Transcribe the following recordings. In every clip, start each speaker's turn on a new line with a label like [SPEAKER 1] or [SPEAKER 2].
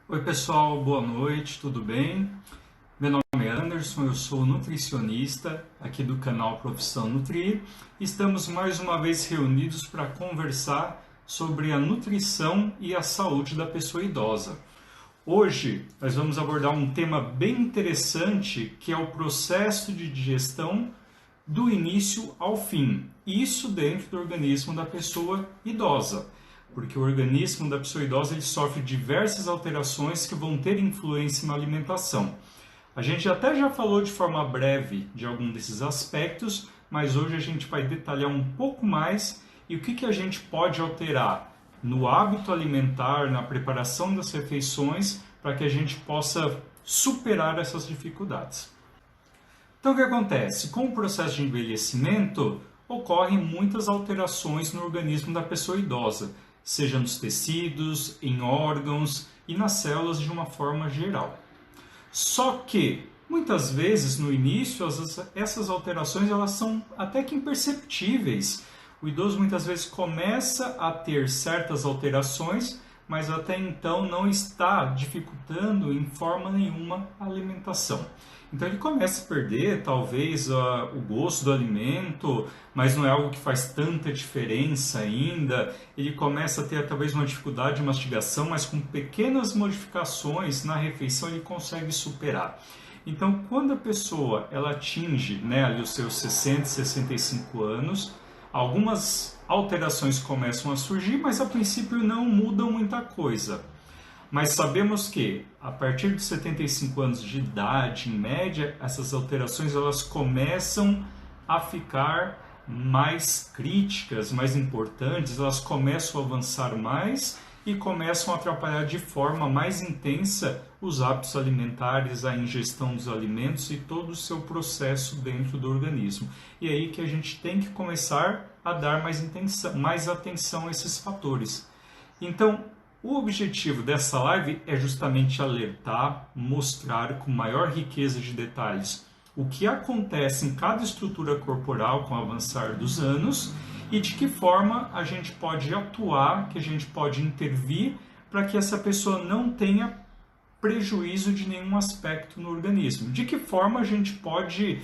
[SPEAKER 1] Oi pessoal, boa noite, tudo bem? Meu nome é Anderson, eu sou nutricionista aqui do canal Profissão Nutrir. Estamos mais uma vez reunidos para conversar sobre a nutrição e a saúde da pessoa idosa. Hoje nós vamos abordar um tema bem interessante que é o processo de digestão do início ao fim. Isso dentro do organismo da pessoa idosa, porque o organismo da pessoa idosa ele sofre diversas alterações que vão ter influência na alimentação. A gente até já falou de forma breve de algum desses aspectos, mas hoje a gente vai detalhar um pouco mais e o que a gente pode alterar no hábito alimentar, na preparação das refeições, para que a gente possa superar essas dificuldades. Então, o que acontece? Com o processo de envelhecimento, ocorrem muitas alterações no organismo da pessoa idosa, seja nos tecidos, em órgãos e nas células de uma forma geral. Só que, muitas vezes, no início, essas alterações elas são até que imperceptíveis. O idoso muitas vezes começa a ter certas alterações, mas até então não está dificultando em forma nenhuma a alimentação. Então ele começa a perder talvez o gosto do alimento, mas não é algo que faz tanta diferença ainda. Ele começa a ter talvez uma dificuldade de mastigação, mas com pequenas modificações na refeição ele consegue superar. Então quando a pessoa ela atinge ali os seus 60, 65 anos, algumas alterações começam a surgir, mas a princípio não mudam muita coisa. Mas sabemos que a partir de 75 anos de idade, em média, essas alterações elas começam a ficar mais críticas, mais importantes, elas começam a avançar mais e começam a atrapalhar de forma mais intensa os hábitos alimentares, a ingestão dos alimentos e todo o seu processo dentro do organismo. E é aí que a gente tem que começar a dar mais atenção a esses fatores. Então, o objetivo dessa live é justamente alertar, mostrar com maior riqueza de detalhes o que acontece em cada estrutura corporal com o avançar dos anos e de que forma a gente pode atuar, que a gente pode intervir para que essa pessoa não tenha prejuízo de nenhum aspecto no organismo. De que forma a gente pode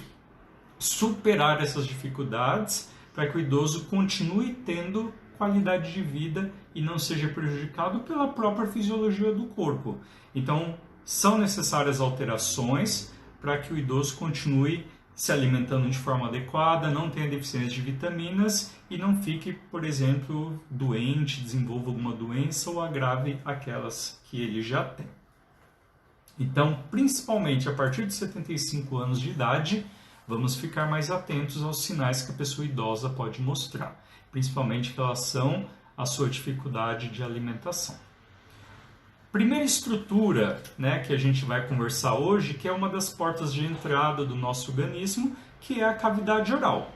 [SPEAKER 1] superar essas dificuldades para que o idoso continue tendo qualidade de vida e não seja prejudicado pela própria fisiologia do corpo. Então, são necessárias alterações para que o idoso continue se alimentando de forma adequada, não tenha deficiência de vitaminas e não fique, por exemplo, doente, desenvolva alguma doença ou agrave aquelas que ele já tem. Então, principalmente a partir de 75 anos de idade, vamos ficar mais atentos aos sinais que a pessoa idosa pode mostrar, principalmente em relação à sua dificuldade de alimentação. Primeira estrutura que a gente vai conversar hoje, que é uma das portas de entrada do nosso organismo, que é a cavidade oral.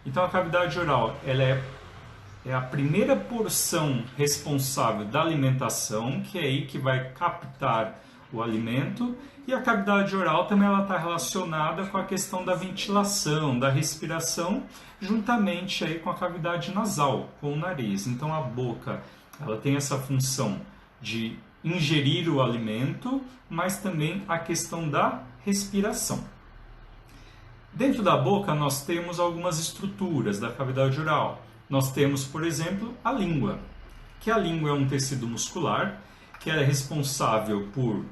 [SPEAKER 1] Então a cavidade oral ela é a primeira porção responsável da alimentação, que é aí que vai captar o alimento, e a cavidade oral também está relacionada com a questão da ventilação, da respiração, juntamente aí com a cavidade nasal, com o nariz. Então a boca ela tem essa função de ingerir o alimento, mas também a questão da respiração. Dentro da boca nós temos algumas estruturas da cavidade oral. Nós temos, por exemplo, a língua, que a língua é um tecido muscular, que ela é responsável por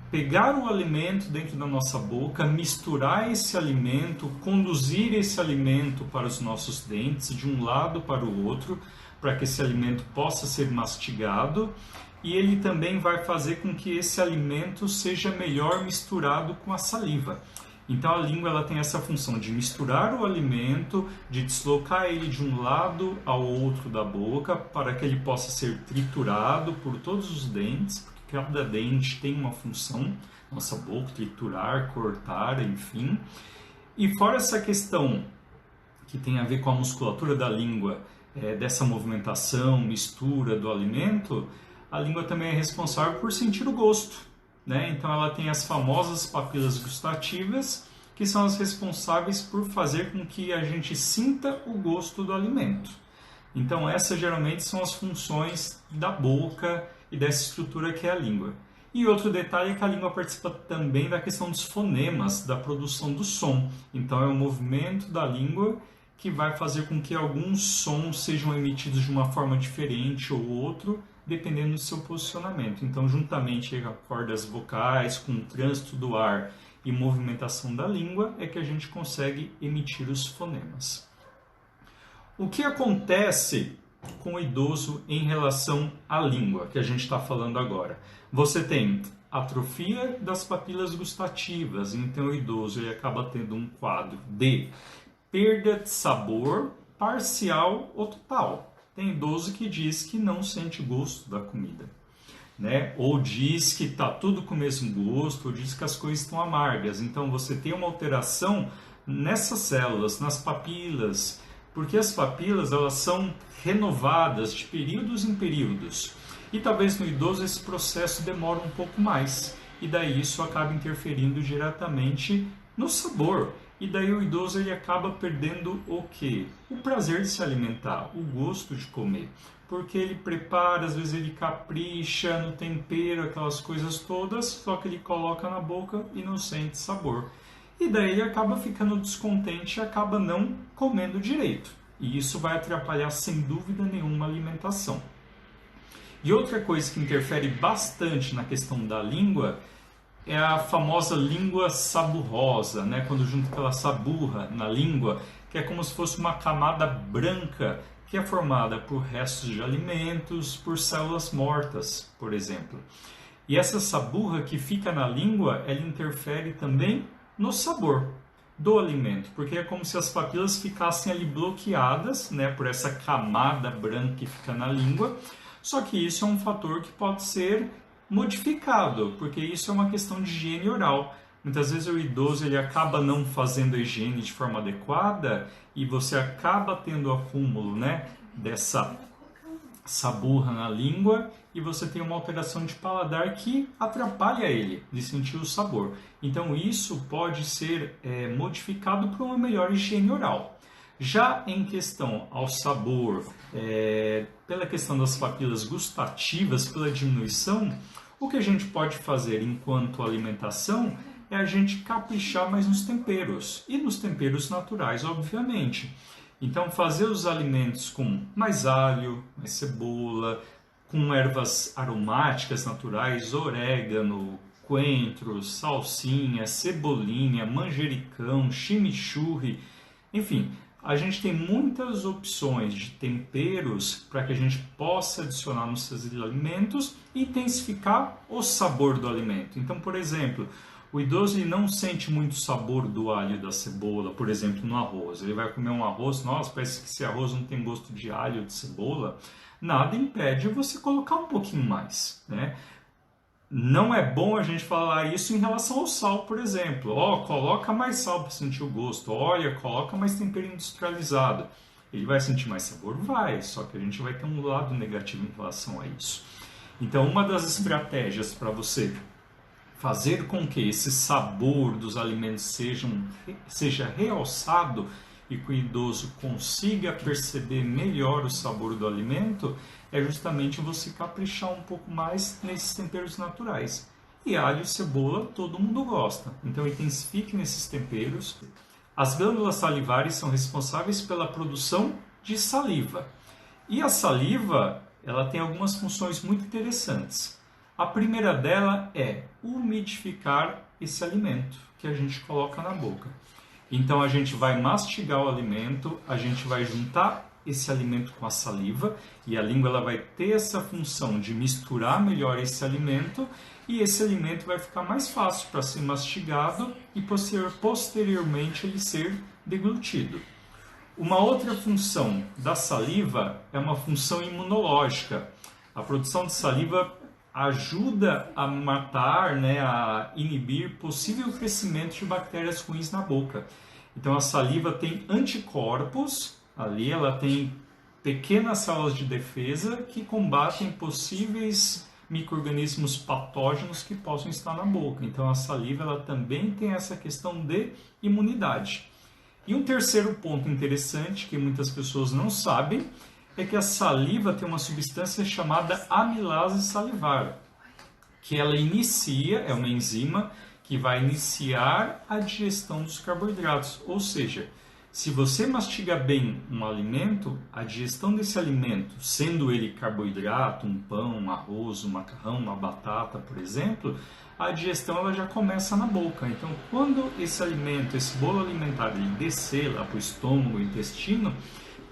[SPEAKER 1] pegar o alimento dentro da nossa boca, misturar esse alimento, conduzir esse alimento para os nossos dentes de um lado para o outro, para que esse alimento possa ser mastigado, e ele também vai fazer com que esse alimento seja melhor misturado com a saliva. Então a língua ela tem essa função de misturar o alimento, de deslocar ele de um lado ao outro da boca, para que ele possa ser triturado por todos os dentes, porque cada dente tem uma função, nossa boca, triturar, cortar, enfim. E fora essa questão que tem a ver com a musculatura da língua, dessa movimentação, mistura do alimento, a língua também é responsável por sentir o gosto. Então ela tem as famosas papilas gustativas, que são as responsáveis por fazer com que a gente sinta o gosto do alimento. Então essas geralmente são as funções da boca e dessa estrutura que é a língua. E outro detalhe é que a língua participa também da questão dos fonemas, da produção do som. Então é o movimento da língua que vai fazer com que alguns sons sejam emitidos de uma forma diferente ou outro, dependendo do seu posicionamento. Então, juntamente com as cordas vocais, com o trânsito do ar e movimentação da língua, é que a gente consegue emitir os fonemas. O que acontece com o idoso em relação à língua, que a gente está falando agora? Você tem atrofia das papilas gustativas, então o idoso ele acaba tendo um quadro de perda de sabor parcial ou total. Tem idoso que diz que não sente gosto da comida, né? Ou diz que está tudo com o mesmo gosto, ou diz que as coisas estão amargas. Então você tem uma alteração nessas células, nas papilas, porque as papilas elas são renovadas de períodos em períodos. E talvez no idoso esse processo demore um pouco mais. E daí isso acaba interferindo diretamente no sabor. E daí o idoso ele acaba perdendo o quê? O prazer de se alimentar, o gosto de comer. Porque ele prepara, às vezes ele capricha no tempero, aquelas coisas todas, só que ele coloca na boca e não sente sabor. E daí ele acaba ficando descontente e acaba não comendo direito. E isso vai atrapalhar sem dúvida nenhuma a alimentação. E outra coisa que interfere bastante na questão da língua é a famosa língua saburrosa, né? Quando junta aquela saburra na língua, que é como se fosse uma camada branca que é formada por restos de alimentos, por células mortas, por exemplo. E essa saburra que fica na língua, ela interfere também no sabor do alimento, porque é como se as papilas ficassem ali bloqueadas, né, por essa camada branca que fica na língua. Só que isso é um fator que pode ser modificado, porque isso é uma questão de higiene oral. Muitas vezes o idoso ele acaba não fazendo a higiene de forma adequada e você acaba tendo acúmulo, né, dessa saburra na língua e você tem uma alteração de paladar que atrapalha ele de sentir o sabor. Então isso pode ser modificado por uma melhor higiene oral. Já em questão ao sabor, pela questão das papilas gustativas, pela diminuição, o que a gente pode fazer enquanto alimentação é a gente caprichar mais nos temperos, e nos temperos naturais, obviamente. Então, fazer os alimentos com mais alho, mais cebola, com ervas aromáticas naturais, orégano, coentro, salsinha, cebolinha, manjericão, chimichurri, enfim, a gente tem muitas opções de temperos para que a gente possa adicionar nos seus alimentos e intensificar o sabor do alimento. Então, por exemplo, o idoso ele não sente muito sabor do alho e da cebola, por exemplo, no arroz. Ele vai comer um arroz, nossa, parece que esse arroz não tem gosto de alho ou de cebola. Nada impede você colocar um pouquinho mais, né? Não é bom a gente falar isso em relação ao sal, por exemplo. Coloca mais sal para sentir o gosto. Olha, coloca mais tempero industrializado. Ele vai sentir mais sabor? Vai, só que a gente vai ter um lado negativo em relação a isso. Então, uma das estratégias para você fazer com que esse sabor dos alimentos seja realçado e que o idoso consiga perceber melhor o sabor do alimento é justamente você caprichar um pouco mais nesses temperos naturais. E alho e cebola todo mundo gosta, então intensifique nesses temperos. As glândulas salivares são responsáveis pela produção de saliva. E a saliva, ela tem algumas funções muito interessantes. A primeira dela é umidificar esse alimento que a gente coloca na boca. Então a gente vai mastigar o alimento, a gente vai juntar esse alimento com a saliva e a língua ela vai ter essa função de misturar melhor esse alimento e esse alimento vai ficar mais fácil para ser mastigado e posteriormente ele ser deglutido. Uma outra função da saliva é uma função imunológica. A produção de saliva ajuda a matar, né, a inibir possível crescimento de bactérias ruins na boca. Então a saliva tem anticorpos, ali ela tem pequenas células de defesa que combatem possíveis micro-organismos patógenos que possam estar na boca. Então a saliva ela também tem essa questão de imunidade. E um terceiro ponto interessante que muitas pessoas não sabem é que a saliva tem uma substância chamada amilase salivar, que ela inicia, é uma enzima que vai iniciar a digestão dos carboidratos. Ou seja, se você mastiga bem um alimento, a digestão desse alimento, sendo ele carboidrato, um pão, um arroz, um macarrão, uma batata, por exemplo, a digestão ela já começa na boca. Então, quando esse alimento, esse bolo alimentar, ele descer lá para o estômago, o intestino,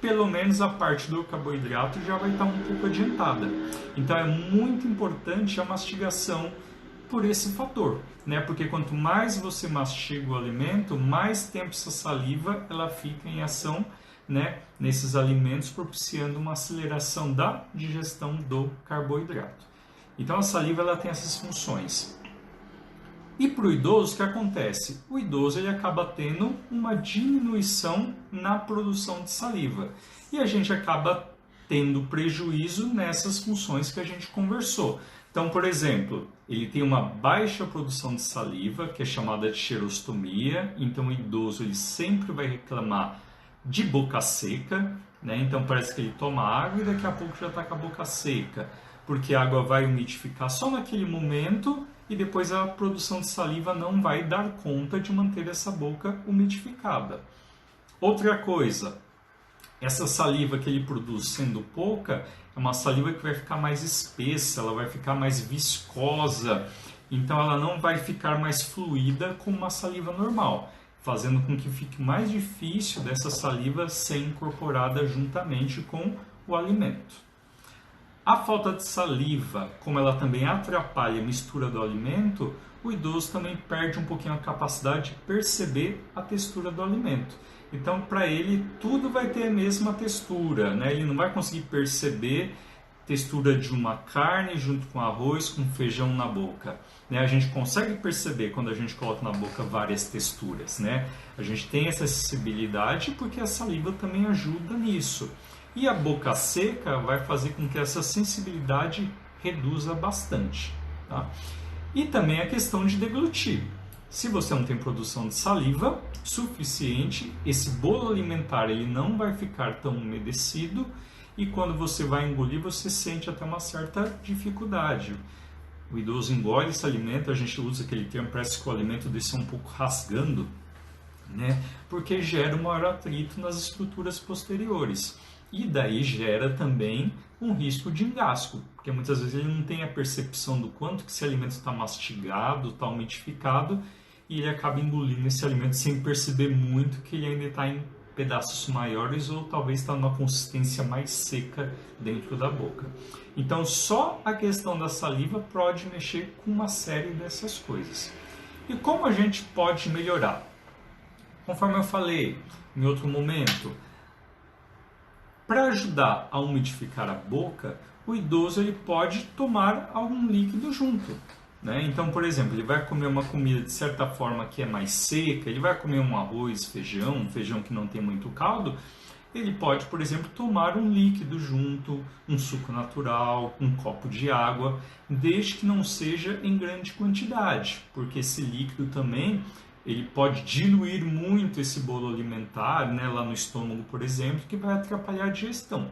[SPEAKER 1] pelo menos a parte do carboidrato já vai estar um pouco adiantada. Então, é muito importante a mastigação por esse fator, né? Porque quanto mais você mastiga o alimento, mais tempo essa saliva ela fica em ação, né, nesses alimentos, propiciando uma aceleração da digestão do carboidrato. Então a saliva ela tem essas funções. E para o idoso, o que acontece? O idoso ele acaba tendo uma diminuição na produção de saliva. E a gente acaba tendo prejuízo nessas funções que a gente conversou. Então, por exemplo, ele tem uma baixa produção de saliva, que é chamada de xerostomia. Então, o idoso ele sempre vai reclamar de boca seca, né? Então, parece que ele toma água e daqui a pouco já está com a boca seca, porque a água vai umidificar só naquele momento e depois a produção de saliva não vai dar conta de manter essa boca umidificada. Outra coisa, essa saliva que ele produz sendo pouca, é uma saliva que vai ficar mais espessa, ela vai ficar mais viscosa, então ela não vai ficar mais fluida como uma saliva normal, fazendo com que fique mais difícil dessa saliva ser incorporada juntamente com o alimento. A falta de saliva, como ela também atrapalha a mistura do alimento, o idoso também perde um pouquinho a capacidade de perceber a textura do alimento. Então, para ele, tudo vai ter a mesma textura, né? Ele não vai conseguir perceber textura de uma carne junto com arroz, com feijão na boca, né? A gente consegue perceber quando a gente coloca na boca várias texturas, né? A gente tem essa sensibilidade porque a saliva também ajuda nisso. E a boca seca vai fazer com que essa sensibilidade reduza bastante, tá? E também a questão de deglutir. Se você não tem produção de saliva suficiente, esse bolo alimentar ele não vai ficar tão umedecido e quando você vai engolir você sente até uma certa dificuldade. O idoso engole esse alimento, a gente usa aquele termo, parece que o alimento desce um pouco rasgando, né? Porque gera um maior atrito nas estruturas posteriores. E daí gera também um risco de engasgo, porque muitas vezes ele não tem a percepção do quanto que esse alimento está mastigado, está umidificado, e ele acaba engolindo esse alimento sem perceber muito que ele ainda está em pedaços maiores ou talvez está numa consistência mais seca dentro da boca. Então só a questão da saliva pode mexer com uma série dessas coisas. E como a gente pode melhorar? Conforme eu falei em outro momento, para ajudar a umidificar a boca, o idoso ele pode tomar algum líquido junto, né? Então, por exemplo, ele vai comer uma comida de certa forma que é mais seca, ele vai comer um arroz, um feijão que não tem muito caldo, ele pode, por exemplo, tomar um líquido junto, um suco natural, um copo de água, desde que não seja em grande quantidade, porque esse líquido também ele pode diluir muito esse bolo alimentar, né, lá no estômago, por exemplo, que vai atrapalhar a digestão.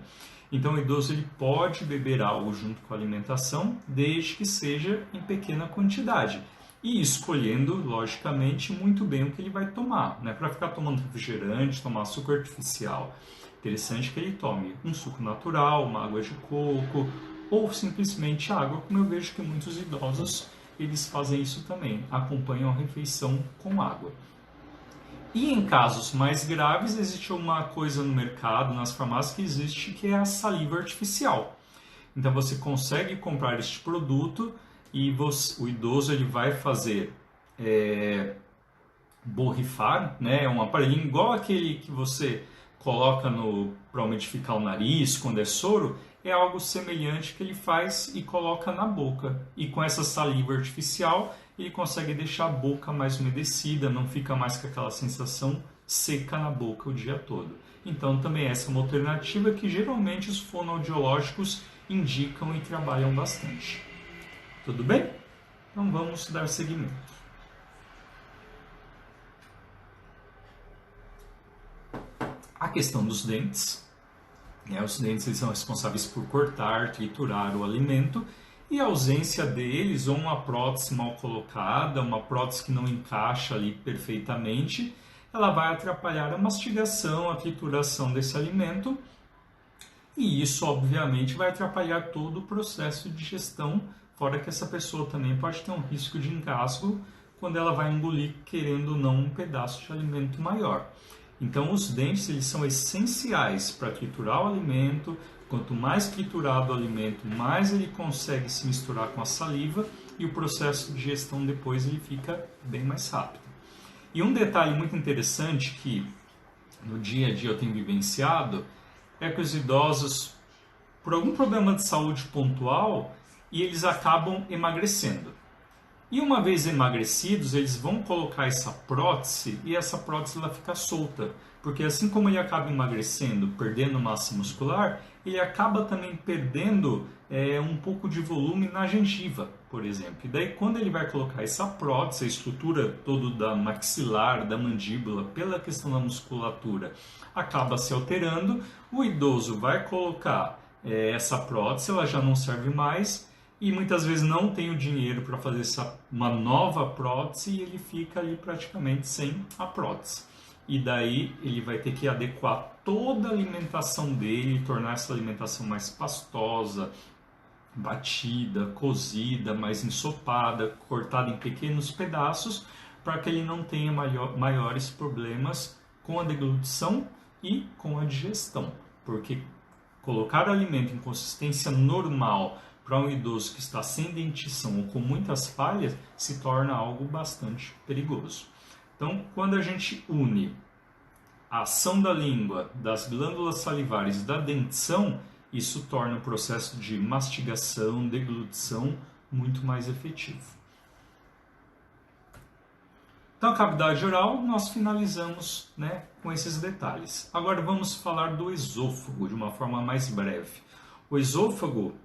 [SPEAKER 1] Então, o idoso ele pode beber algo junto com a alimentação, desde que seja em pequena quantidade. E escolhendo, logicamente, muito bem o que ele vai tomar. Não é para ficar tomando refrigerante, tomar açúcar artificial. Interessante que ele tome um suco natural, uma água de coco, ou simplesmente água, como eu vejo que muitos idosos eles fazem isso também, acompanham a refeição com água. E em casos mais graves, existe uma coisa no mercado, nas farmácias, que existe, que é a saliva artificial. Então você consegue comprar este produto e o idoso ele vai fazer borrifar, né? É um aparelhinho igual aquele que você coloca para umidificar o nariz quando é soro, é algo semelhante que ele faz e coloca na boca. E com essa saliva artificial, ele consegue deixar a boca mais umedecida, não fica mais com aquela sensação seca na boca o dia todo. Então também essa é uma alternativa que geralmente os fonoaudiológicos indicam e trabalham bastante. Tudo bem? Então vamos dar seguimento. A questão dos dentes. Os dentes eles são responsáveis por cortar, triturar o alimento, e a ausência deles, ou uma prótese mal colocada, uma prótese que não encaixa ali perfeitamente, ela vai atrapalhar a mastigação, a trituração desse alimento, e isso obviamente vai atrapalhar todo o processo de digestão, fora que essa pessoa também pode ter um risco de engasgo quando ela vai engolir, querendo ou não, um pedaço de alimento maior. Então os dentes eles são essenciais para triturar o alimento. Quanto mais triturado o alimento, mais ele consegue se misturar com a saliva e o processo de digestão depois ele fica bem mais rápido. E um detalhe muito interessante que no dia a dia eu tenho vivenciado é que os idosos, por algum problema de saúde pontual, e eles acabam emagrecendo. E uma vez emagrecidos, eles vão colocar essa prótese e essa prótese ela fica solta. Porque assim como ele acaba emagrecendo, perdendo massa muscular, ele acaba também perdendo um pouco de volume na gengiva, por exemplo. E daí quando ele vai colocar essa prótese, a estrutura toda da maxilar, da mandíbula, pela questão da musculatura, acaba se alterando, o idoso vai colocar essa prótese, ela já não serve mais, e muitas vezes não tem o dinheiro para fazer uma nova prótese e ele fica ali praticamente sem a prótese. E daí ele vai ter que adequar toda a alimentação dele, tornar essa alimentação mais pastosa, batida, cozida, mais ensopada, cortada em pequenos pedaços, para que ele não tenha maiores problemas com a deglutição e com a digestão. Porque colocar alimento em consistência normal para um idoso que está sem dentição ou com muitas falhas se torna algo bastante perigoso. Então, quando a gente une a ação da língua, das glândulas salivares e da dentição, isso torna o processo de mastigação, deglutição muito mais efetivo. Então, a cavidade oral, nós finalizamos com esses detalhes. Agora vamos falar do esôfago de uma forma mais breve. O esôfago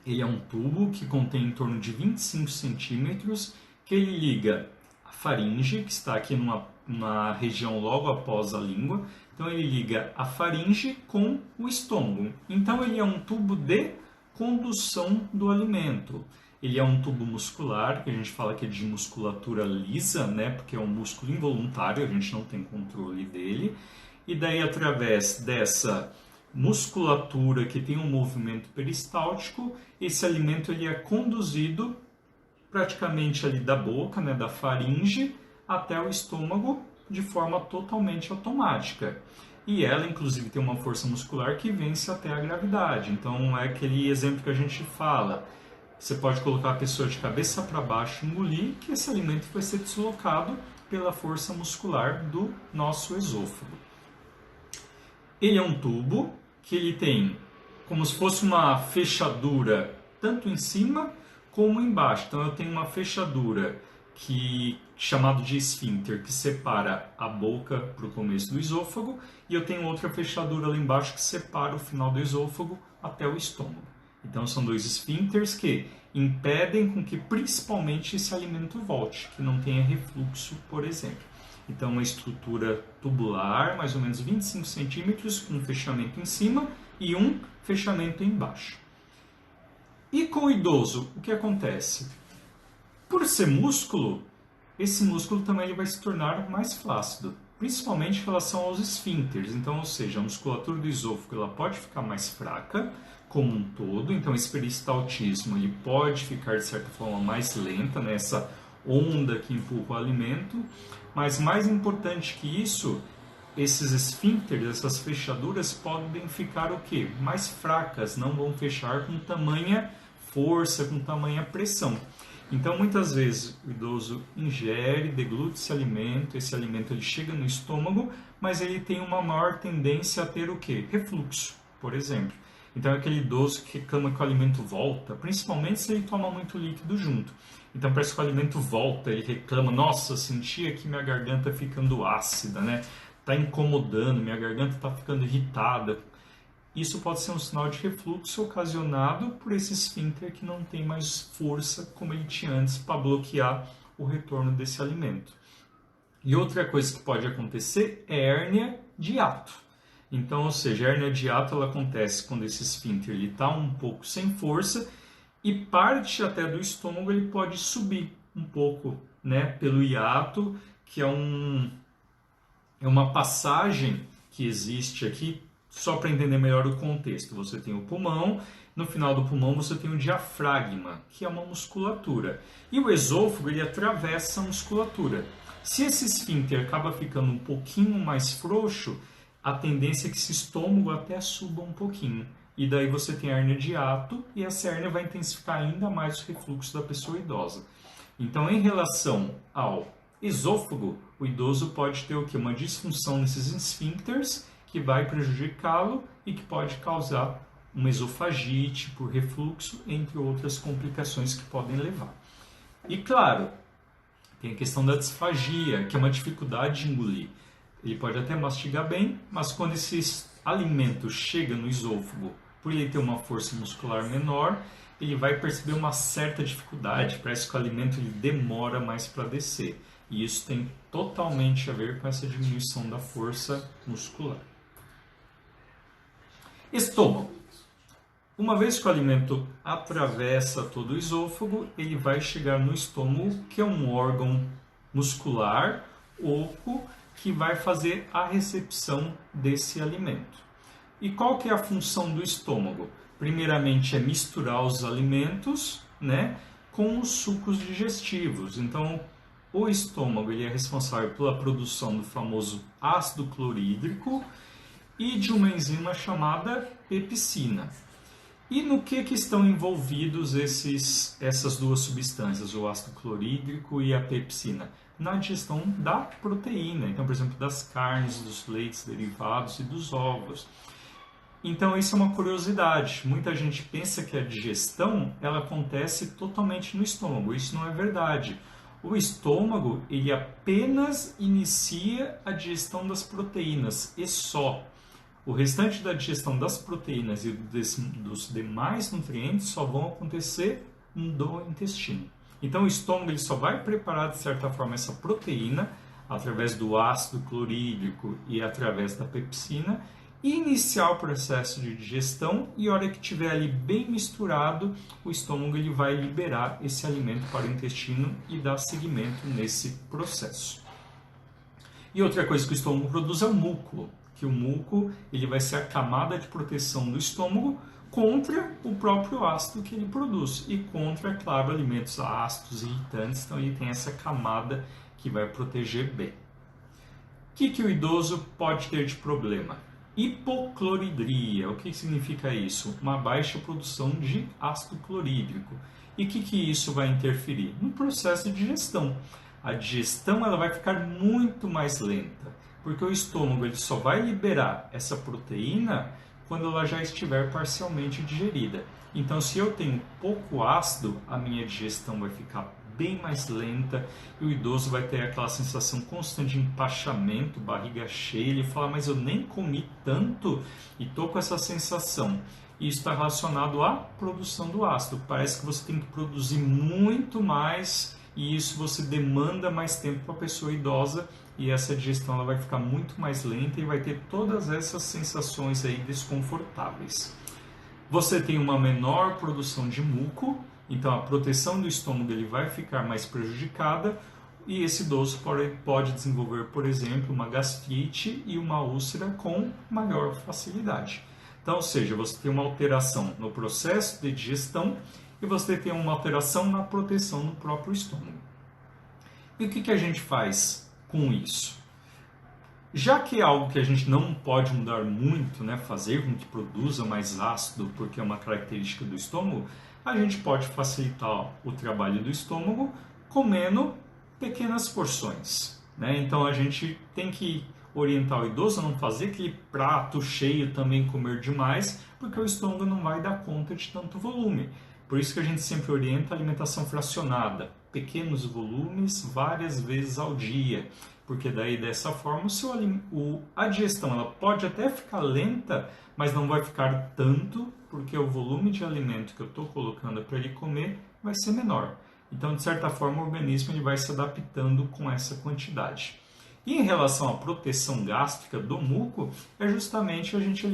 [SPEAKER 1] ele é um tubo que contém em torno de 25 centímetros, que ele liga a faringe, que está aqui numa região logo após a língua. Então ele liga a faringe com o estômago. Então ele é um tubo de condução do alimento. Ele é um tubo muscular, que a gente fala que é de musculatura lisa, porque é um músculo involuntário, a gente não tem controle dele. E daí, através dessa musculatura que tem um movimento peristáltico, esse alimento ele é conduzido praticamente ali da boca, da faringe, até o estômago de forma totalmente automática. E ela, inclusive, tem uma força muscular que vence até a gravidade. Então, é aquele exemplo que a gente fala. Você pode colocar a pessoa de cabeça para baixo e engolir, que esse alimento vai ser deslocado pela força muscular do nosso esôfago. Ele é um tubo que ele tem como se fosse uma fechadura tanto em cima como embaixo. Então eu tenho uma fechadura chamado de esfíncter, que separa a boca para o começo do esôfago, e eu tenho outra fechadura lá embaixo que separa o final do esôfago até o estômago. Então são dois esfíncteres que impedem com que principalmente esse alimento volte, que não tenha refluxo, por exemplo. Então uma estrutura tubular, mais ou menos 25 centímetros, com um fechamento em cima e um fechamento embaixo. E com o idoso, o que acontece? Por ser músculo, esse músculo também ele vai se tornar mais flácido, principalmente em relação aos esfíncteres. Então, ou seja, a musculatura do esôfago ela pode ficar mais fraca como um todo, então esse peristaltismo ele pode ficar de certa forma mais lenta, essa onda que empurra o alimento, mas mais importante que isso, esses esfíncteres, essas fechaduras podem ficar o quê? Mais fracas, não vão fechar com tamanha força, com tamanha pressão. Então, muitas vezes, o idoso ingere, deglute esse alimento ele chega no estômago, mas ele tem uma maior tendência a ter o quê? Refluxo, por exemplo. Então, é aquele idoso que reclama que o alimento volta, principalmente se ele toma muito líquido junto. Então, parece que o alimento volta, ele reclama, nossa, senti aqui minha garganta ficando ácida, Tá incomodando, minha garganta está ficando irritada. Isso pode ser um sinal de refluxo ocasionado por esse esfíncter que não tem mais força como ele tinha antes para bloquear o retorno desse alimento. E outra coisa que pode acontecer é hérnia de hiato. Então, ou seja, a hernia de hiato ela acontece quando esse esfíncter está um pouco sem força e parte até do estômago ele pode subir um pouco, né, pelo hiato, que é uma passagem que existe aqui, só para entender melhor o contexto. Você tem o pulmão, no final do pulmão você tem o diafragma, que é uma musculatura. E o esôfago ele atravessa a musculatura. Se esse esfíncter acaba ficando um pouquinho mais frouxo, a tendência é que esse estômago até suba um pouquinho. E daí você tem a hernia de hiato e essa hernia vai intensificar ainda mais o refluxo da pessoa idosa. Então, em relação ao esôfago, o idoso pode ter o quê? Uma disfunção nesses esfíncteres que vai prejudicá-lo e que pode causar uma esofagite por refluxo, entre outras complicações que podem levar. E claro, tem a questão da disfagia, que é uma dificuldade de engolir. Ele pode até mastigar bem, mas quando esse alimento chega no esôfago, por ele ter uma força muscular menor, ele vai perceber uma certa dificuldade, parece que o alimento ele demora mais para descer. E isso tem totalmente a ver com essa diminuição da força muscular. Estômago. Uma vez que o alimento atravessa todo o esôfago, ele vai chegar no estômago, que é um órgão muscular oco que vai fazer a recepção desse alimento. E qual que é a função do estômago? Primeiramente é misturar os alimentos, né, com os sucos digestivos. Então, o estômago ele é responsável pela produção do famoso ácido clorídrico e de uma enzima chamada pepsina. E no que estão envolvidos essas duas substâncias, o ácido clorídrico e a pepsina? Na digestão da proteína, então, por exemplo, das carnes, dos leites derivados e dos ovos. Então, isso é uma curiosidade. Muita gente pensa que a digestão ela acontece totalmente no estômago. Isso não é verdade. O estômago ele apenas inicia a digestão das proteínas e só. O restante da digestão das proteínas e dos demais nutrientes só vão acontecer no intestino. Então, o estômago ele só vai preparar, de certa forma, essa proteína através do ácido clorídrico e através da pepsina, iniciar o processo de digestão e, a hora que estiver ali bem misturado, o estômago ele vai liberar esse alimento para o intestino e dar seguimento nesse processo. E outra coisa que o estômago produz é o muco, que o muco ele vai ser a camada de proteção do estômago contra o próprio ácido que ele produz e contra, claro, alimentos ácidos e irritantes. Então ele tem essa camada que vai proteger bem. O que o idoso pode ter de problema? Hipocloridria. O que significa isso? Uma baixa produção de ácido clorídrico. E o que isso vai interferir? No processo de digestão. A digestão ela vai ficar muito mais lenta, porque o estômago ele só vai liberar essa proteína quando ela já estiver parcialmente digerida. Então, se eu tenho pouco ácido, a minha digestão vai ficar bem mais lenta e o idoso vai ter aquela sensação constante de empachamento, barriga cheia. Ele fala, mas eu nem comi tanto e estou com essa sensação. Isso está relacionado à produção do ácido. Parece que você tem que produzir muito mais e isso você demanda mais tempo para a pessoa idosa e essa digestão ela vai ficar muito mais lenta e vai ter todas essas sensações aí desconfortáveis. Você tem uma menor produção de muco, então a proteção do estômago ele vai ficar mais prejudicada e esse idoso pode desenvolver, por exemplo, uma gastrite e uma úlcera com maior facilidade. Então, ou seja, você tem uma alteração no processo de digestão e você tem uma alteração na proteção no próprio estômago. E o que a gente faz com isso? Já que é algo que a gente não pode mudar muito, né, fazer com que produza mais ácido, porque é uma característica do estômago, a gente pode facilitar o trabalho do estômago comendo pequenas porções, né? Então a gente tem que orientar o idoso a não fazer aquele prato cheio também, comer demais, porque o estômago não vai dar conta de tanto volume. Por isso que a gente sempre orienta a alimentação fracionada, pequenos volumes, várias vezes ao dia, porque daí dessa forma a digestão ela pode até ficar lenta, mas não vai ficar tanto, porque o volume de alimento que eu estou colocando para ele comer vai ser menor. Então, de certa forma, o organismo ele vai se adaptando com essa quantidade. E em relação à proteção gástrica do muco, é justamente a gente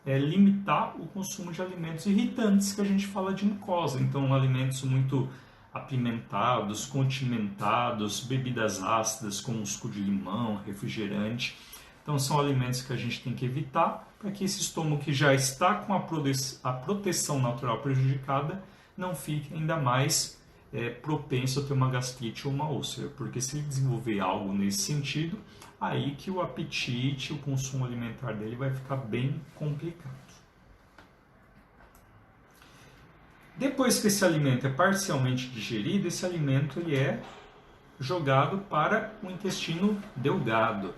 [SPEAKER 1] limitar o consumo de alimentos irritantes que a gente fala de mucosa. Então, alimentos muito apimentados, condimentados, bebidas ácidas como suco de limão, refrigerante. Então, são alimentos que a gente tem que evitar para que esse estômago que já está com a proteção natural prejudicada não fique ainda mais propenso a ter uma gastrite ou uma úlcera, porque se ele desenvolver algo nesse sentido, aí que o apetite, o consumo alimentar dele vai ficar bem complicado. Depois que esse alimento é parcialmente digerido, esse alimento ele é jogado para o intestino delgado,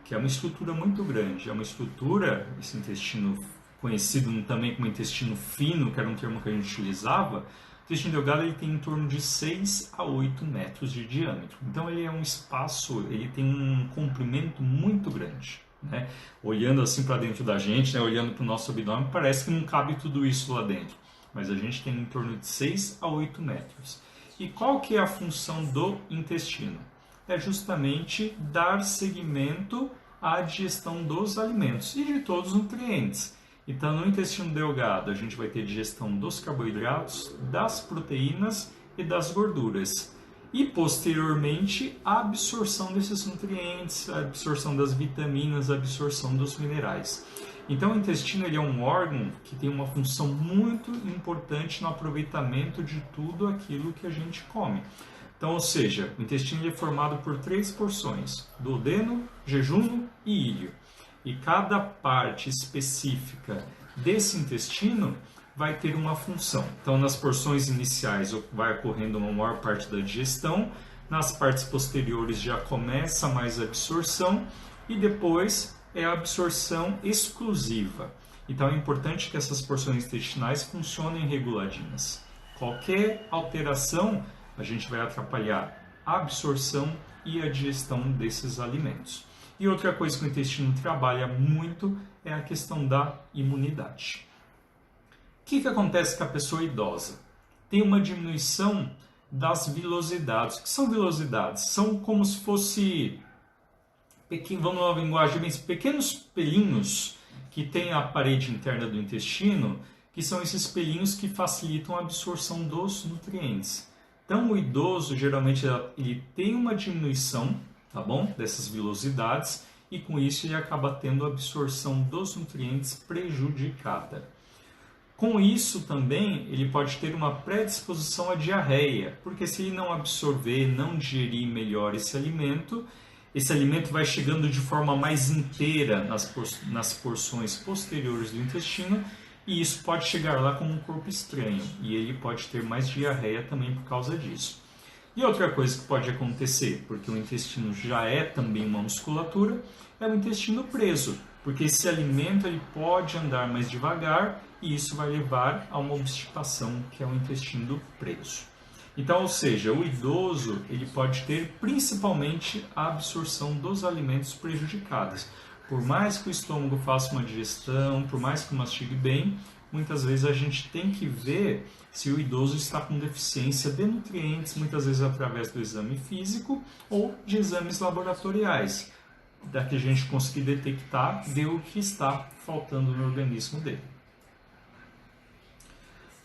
[SPEAKER 1] que é uma estrutura muito grande. É uma estrutura, esse intestino conhecido também como intestino fino, que era um termo que a gente utilizava. O intestino delgado ele tem em torno de 6 a 8 metros de diâmetro. Então ele é um espaço, ele tem um comprimento muito grande. Né? Olhando assim para dentro da gente, né? Olhando para o nosso abdômen, parece que não cabe tudo isso lá dentro. Mas a gente tem em torno de 6 a 8 metros. E qual que é a função do intestino? É justamente dar seguimento à digestão dos alimentos e de todos os nutrientes. Então, no intestino delgado, a gente vai ter digestão dos carboidratos, das proteínas e das gorduras. E, posteriormente, a absorção desses nutrientes, a absorção das vitaminas, a absorção dos minerais. Então, o intestino ele é um órgão que tem uma função muito importante no aproveitamento de tudo aquilo que a gente come. Então, ou seja, o intestino é formado por 3 porções: duodeno, jejunum e íleo. E cada parte específica desse intestino vai ter uma função. Então, nas porções iniciais vai ocorrendo uma maior parte da digestão, nas partes posteriores já começa mais a absorção e depois é a absorção exclusiva. Então, é importante que essas porções intestinais funcionem reguladinhas. Qualquer alteração, a gente vai atrapalhar a absorção e a digestão desses alimentos. E outra coisa que o intestino trabalha muito é a questão da imunidade. O que acontece com a pessoa idosa? Tem uma diminuição das vilosidades. O que são vilosidades? São como se fosse, vamos numa linguagem bem, pequenos pelinhos que tem a parede interna do intestino, que são esses pelinhos que facilitam a absorção dos nutrientes. Então, o idoso, geralmente, ele tem uma diminuição, tá bom? Dessas vilosidades, e com isso ele acaba tendo a absorção dos nutrientes prejudicada. Com isso também, ele pode ter uma predisposição à diarreia, porque se ele não absorver, não digerir melhor esse alimento vai chegando de forma mais inteira nas porções posteriores do intestino, e isso pode chegar lá como um corpo estranho, e ele pode ter mais diarreia também por causa disso. E outra coisa que pode acontecer, porque o intestino já é também uma musculatura, é o intestino preso, porque esse alimento ele pode andar mais devagar e isso vai levar a uma obstipação, que é o intestino preso. Então, ou seja, o idoso ele pode ter principalmente a absorção dos alimentos prejudicados. Por mais que o estômago faça uma digestão, por mais que mastigue bem, muitas vezes a gente tem que ver se o idoso está com deficiência de nutrientes, muitas vezes através do exame físico ou de exames laboratoriais, para que a gente conseguir detectar o que está faltando no organismo dele.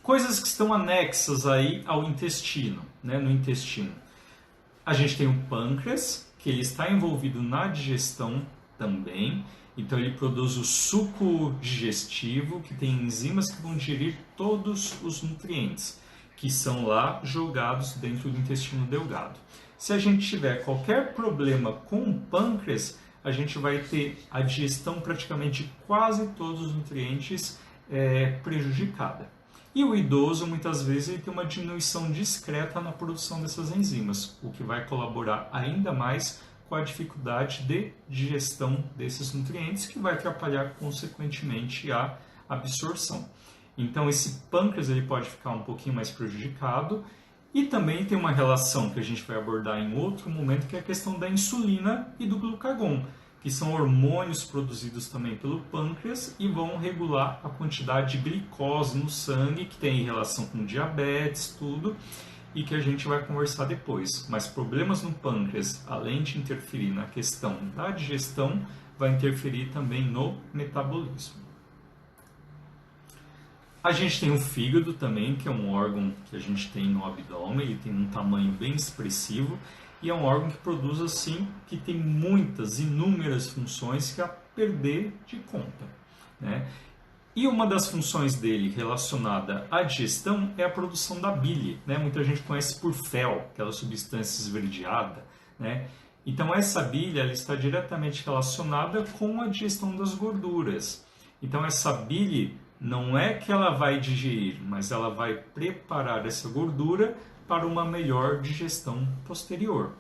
[SPEAKER 1] Coisas que estão anexas aí ao intestino, né? No intestino. A gente tem o pâncreas, que ele está envolvido na digestão também. Então ele produz o suco digestivo, que tem enzimas que vão digerir todos os nutrientes, que são lá jogados dentro do intestino delgado. Se a gente tiver qualquer problema com o pâncreas, a gente vai ter a digestão praticamente de quase todos os nutrientes prejudicada. E o idoso, muitas vezes, ele tem uma diminuição discreta na produção dessas enzimas, o que vai colaborar ainda mais com a dificuldade de digestão desses nutrientes, que vai atrapalhar, consequentemente, a absorção. Então, esse pâncreas ele pode ficar um pouquinho mais prejudicado, e também tem uma relação que a gente vai abordar em outro momento, que é a questão da insulina e do glucagon, que são hormônios produzidos também pelo pâncreas e vão regular a quantidade de glicose no sangue, que tem relação com diabetes, tudo. e que a gente vai conversar depois. Mas problemas no pâncreas, além de interferir na questão da digestão, vai interferir também no metabolismo. A gente tem o fígado também, que é um órgão que a gente tem no abdômen, ele tem um tamanho bem expressivo e é um órgão que produz assim, que tem muitas, inúmeras funções que é a perder de conta, né? E uma das funções dele relacionada à digestão é a produção da bile, né? Muita gente conhece por fel, aquela substância esverdeada, né? Então essa bile ela está diretamente relacionada com a digestão das gorduras. Então essa bile não é que ela vai digerir, mas ela vai preparar essa gordura para uma melhor digestão posterior.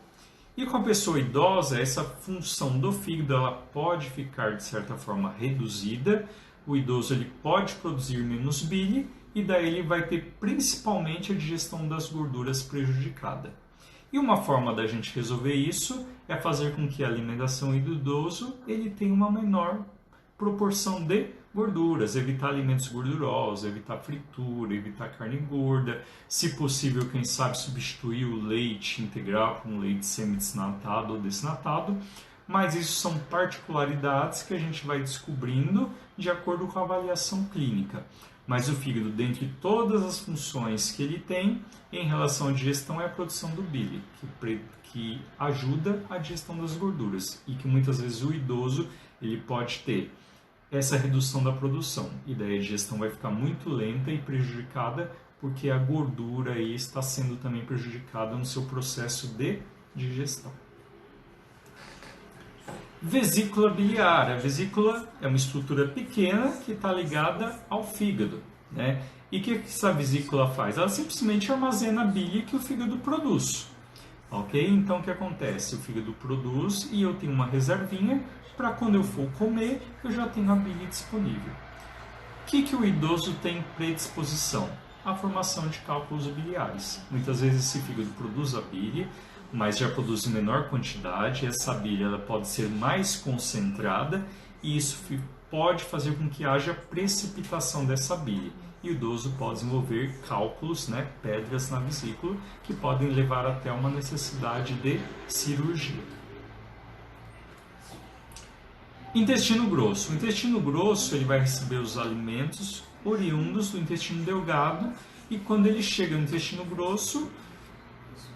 [SPEAKER 1] E com a pessoa idosa, essa função do fígado ela pode ficar de certa forma reduzida. O idoso ele pode produzir menos bile e daí ele vai ter principalmente a digestão das gorduras prejudicada. E uma forma da gente resolver isso é fazer com que a alimentação do idoso ele tenha uma menor proporção de gorduras, evitar alimentos gordurosos, evitar fritura, evitar carne gorda, se possível, quem sabe, substituir o leite integral por um leite semidesnatado ou desnatado, mas isso são particularidades que a gente vai descobrindo de acordo com a avaliação clínica. Mas o fígado, dentre todas as funções que ele tem, em relação à digestão, é a produção do bile, que ajuda a digestão das gorduras e que muitas vezes o idoso ele pode ter essa redução da produção, e daí a digestão vai ficar muito lenta e prejudicada, porque a gordura aí está sendo também prejudicada no seu processo de digestão. Vesícula biliar. A vesícula é uma estrutura pequena que está ligada ao fígado, né? E o que essa vesícula faz? Ela simplesmente armazena a bile que o fígado produz. Ok? Então o que acontece? O fígado produz e eu tenho uma reservinha para quando eu for comer, eu já tenho a bile disponível. O que o idoso tem predisposição? A formação de cálculos biliares. Muitas vezes esse fígado produz a bile, mas já produz em menor quantidade. Essa bile ela pode ser mais concentrada e isso pode fazer com que haja precipitação dessa bile. E o idoso pode desenvolver cálculos, né, pedras na vesícula, que podem levar até uma necessidade de cirurgia. Intestino grosso. O intestino grosso ele vai receber os alimentos oriundos do intestino delgado e quando ele chega no intestino grosso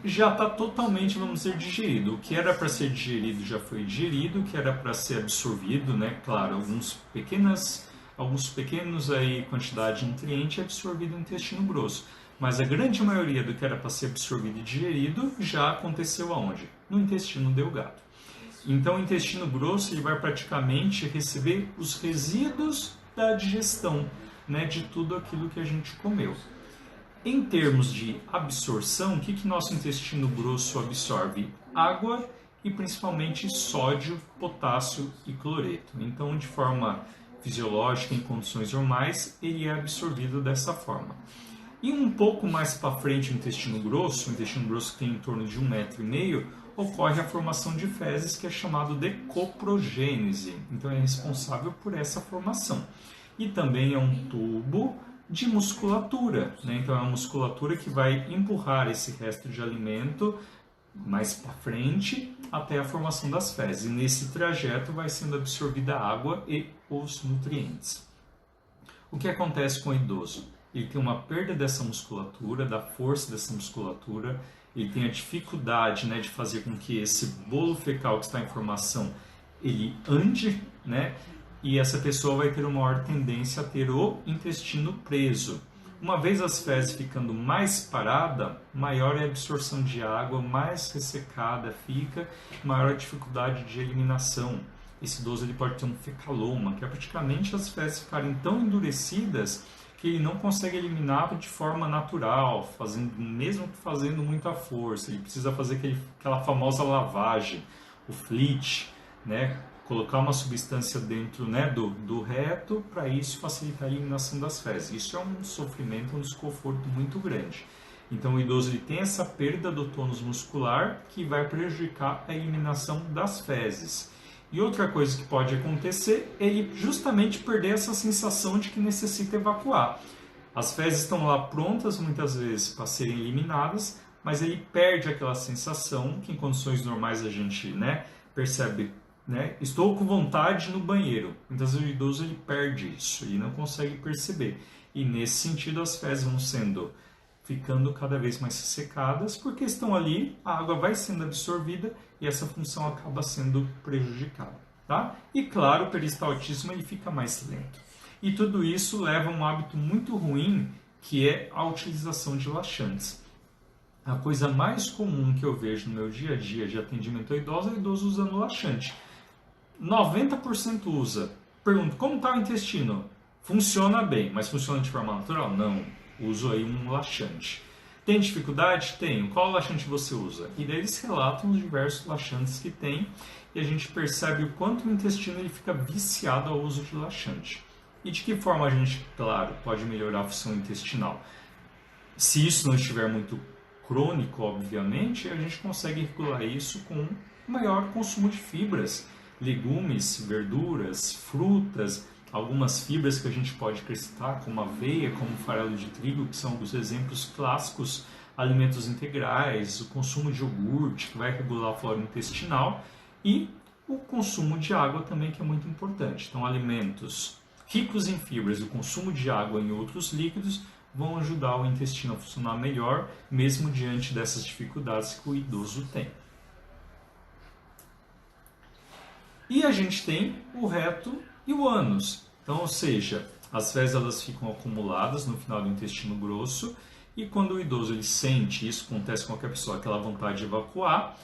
[SPEAKER 1] já está totalmente, vamos dizer, digerido. O que era para ser digerido já foi digerido, o que era para ser absorvido, né? Claro, alguns pequenos aí quantidade de nutriente é absorvido no intestino grosso. Mas a grande maioria do que era para ser absorvido e digerido já aconteceu aonde? No intestino delgado. Então o intestino grosso ele vai praticamente receber os resíduos da digestão, né, de tudo aquilo que a gente comeu. Em termos de absorção, o que nosso intestino grosso absorve? Água e principalmente sódio, potássio e cloreto. Então, de forma fisiológica, em condições normais, ele é absorvido dessa forma. E um pouco mais para frente o intestino grosso que tem em torno de 1,5 metro, ocorre a formação de fezes, que é chamado de coprogênese. Então é responsável por essa formação. E também é um tubo de musculatura, né? Então é uma musculatura que vai empurrar esse resto de alimento mais para frente até a formação das fezes. E nesse trajeto vai sendo absorvida a água e os nutrientes. O que acontece com o idoso? Ele tem uma perda dessa musculatura, da força dessa musculatura, ele tem a dificuldade, né, de fazer com que esse bolo fecal que está em formação, ele ande, né, e essa pessoa vai ter uma maior tendência a ter o intestino preso. Uma vez as fezes ficando mais parada, maior é a absorção de água, mais ressecada fica, maior a dificuldade de eliminação. Esse idoso ele pode ter um fecaloma, que é praticamente as fezes ficarem tão endurecidas que ele não consegue eliminar de forma natural, mesmo fazendo muita força. Ele precisa fazer aquela famosa lavagem, o flit, né? Colocar uma substância dentro, né, do reto, para isso facilitar a eliminação das fezes. Isso é um sofrimento, um desconforto muito grande. Então o idoso ele tem essa perda do tônus muscular que vai prejudicar a eliminação das fezes. E outra coisa que pode acontecer é ele justamente perder essa sensação de que necessita evacuar. As fezes estão lá prontas muitas vezes para serem eliminadas, mas ele perde aquela sensação que em condições normais a gente, percebe, estou com vontade no banheiro. Muitas vezes o idoso ele perde isso e não consegue perceber. E nesse sentido as fezes vão ficando cada vez mais secadas, porque estão ali, a água vai sendo absorvida e essa função acaba sendo prejudicada. Tá? E claro, o peristaltismo ele fica mais lento. E tudo isso leva a um hábito muito ruim, que é a utilização de laxantes. A coisa mais comum que eu vejo no meu dia a dia de atendimento a idoso é o idoso usando laxante. 90% usa. Pergunto, como está o intestino? Funciona bem, mas funciona de forma natural? Não. Uso aí um laxante. Tem dificuldade? Tenho. Qual laxante você usa? E daí eles relatam os diversos laxantes que tem e a gente percebe o quanto o intestino ele fica viciado ao uso de laxante. E de que forma a gente, claro, pode melhorar a função intestinal? Se isso não estiver muito crônico, obviamente, a gente consegue regular isso com maior consumo de fibras, legumes, verduras, frutas, algumas fibras que a gente pode acrescentar, como aveia, como farelo de trigo, que são os exemplos clássicos, alimentos integrais, o consumo de iogurte, que vai regular a flora intestinal, e o consumo de água também, que é muito importante. Então, alimentos ricos em fibras e o consumo de água em outros líquidos vão ajudar o intestino a funcionar melhor, mesmo diante dessas dificuldades que o idoso tem. E a gente tem o reto e o ânus. Então, ou seja, as fezes elas ficam acumuladas no final do intestino grosso e quando o idoso ele sente, isso acontece com qualquer pessoa, aquela vontade de evacuar,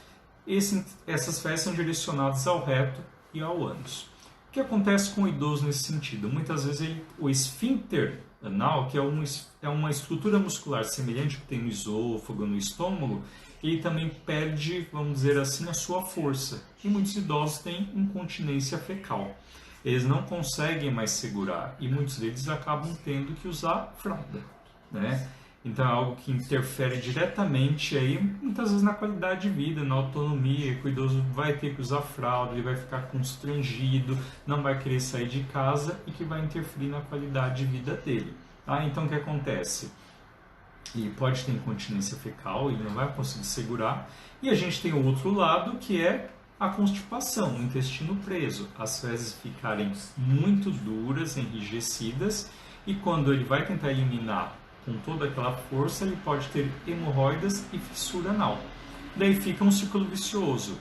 [SPEAKER 1] essas fezes são direcionadas ao reto e ao ânus. O que acontece com o idoso nesse sentido? Muitas vezes o esfíncter anal, que é uma estrutura muscular semelhante que tem no esôfago, no estômago, ele também perde, vamos dizer assim, a sua força. E muitos idosos têm incontinência fecal. Eles não conseguem mais segurar e muitos deles acabam tendo que usar fralda, Então é algo que interfere diretamente aí, muitas vezes na qualidade de vida, na autonomia, que o idoso vai ter que usar fralda, ele vai ficar constrangido, não vai querer sair de casa e que vai interferir na qualidade de vida dele. Então o que acontece? Ele pode ter incontinência fecal, ele não vai conseguir segurar. E a gente tem o outro lado, que é a constipação, o intestino preso. As fezes ficarem muito duras, enrijecidas, e quando ele vai tentar eliminar com toda aquela força, ele pode ter hemorroidas e fissura anal. Daí fica um ciclo vicioso.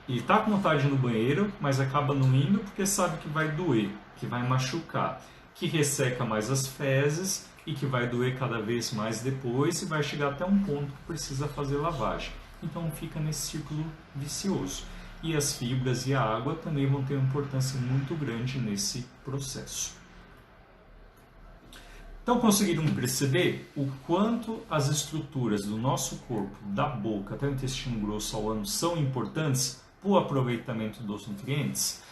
[SPEAKER 1] Ele está com vontade de ir no banheiro, mas acaba não indo porque sabe que vai doer, que vai machucar, que resseca mais as fezes e que vai doer cada vez mais depois e vai chegar até um ponto que precisa fazer lavagem. Então fica nesse círculo vicioso. E as fibras e a água também vão ter uma importância muito grande nesse processo. Então conseguiram perceber o quanto as estruturas do nosso corpo, da boca até o intestino grosso ao ânus, são importantes para o aproveitamento dos nutrientes?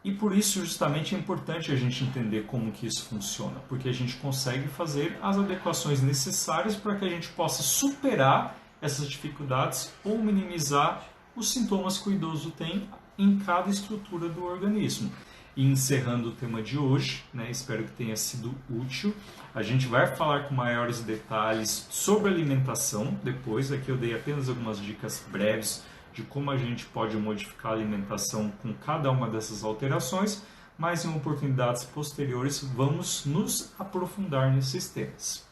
[SPEAKER 1] E por isso justamente é importante a gente entender como que isso funciona, porque a gente consegue fazer as adequações necessárias para que a gente possa superar essas dificuldades ou minimizar os sintomas que o idoso tem em cada estrutura do organismo. E encerrando o tema de hoje, espero que tenha sido útil. A gente vai falar com maiores detalhes sobre alimentação depois. Aqui eu dei apenas algumas dicas breves de como a gente pode modificar a alimentação com cada uma dessas alterações, mas em oportunidades posteriores vamos nos aprofundar nesses temas.